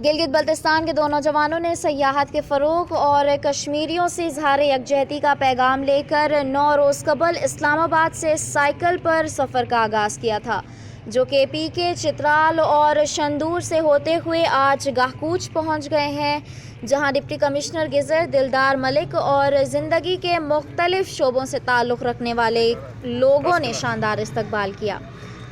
گلگت بلتستان کے دو نوجوانوں نے سیاحت کے فروغ اور کشمیریوں سے اظہار یکجہتی کا پیغام لے کر 9 روز قبل اسلام آباد سے سائیکل پر سفر کا آغاز کیا تھا، جو کہ پی کے چترال اور شندور سے ہوتے ہوئے آج گاہکوچ پہنچ گئے ہیں، جہاں ڈپٹی کمشنر گزر دلدار ملک اور زندگی کے مختلف شعبوں سے تعلق رکھنے والے لوگوں نے شاندار استقبال کیا۔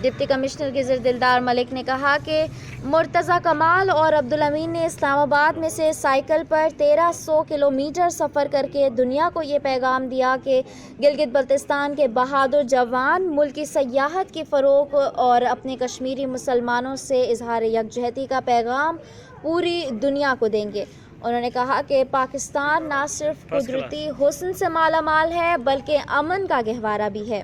ڈپٹی کمشنر گزر دلدار ملک نے کہا کہ مرتضی کمال اور عبدالامین نے اسلام آباد میں سے سائیکل پر 1300 کلومیٹر سفر کر کے دنیا کو یہ پیغام دیا کہ گلگت بلتستان کے بہادر جوان ملکی سیاحت کے فروغ اور اپنے کشمیری مسلمانوں سے اظہار یکجہتی کا پیغام پوری دنیا کو دیں گے۔ انہوں نے کہا کہ پاکستان نہ صرف قدرتی حسن سے مالا مال ہے بلکہ امن کا گہوارہ بھی ہے۔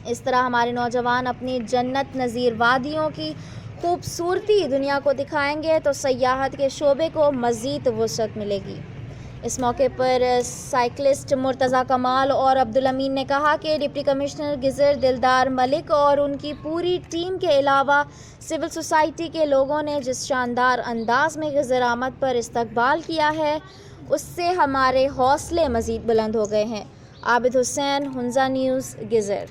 اس طرح ہمارے نوجوان اپنی جنت نظیر وادیوں کی خوبصورتی دنیا کو دکھائیں گے تو سیاحت کے شعبے کو مزید وسعت ملے گی۔ اس موقع پر سائیکلسٹ مرتضی کمال اور عبدالامین نے کہا کہ ڈپٹی کمشنر گزر دلدار ملک اور ان کی پوری ٹیم کے علاوہ سول سوسائٹی کے لوگوں نے جس شاندار انداز میں گزر آمد پر استقبال کیا ہے، اس سے ہمارے حوصلے مزید بلند ہو گئے ہیں۔ عابد حسین، ہنزا نیوز، گزر۔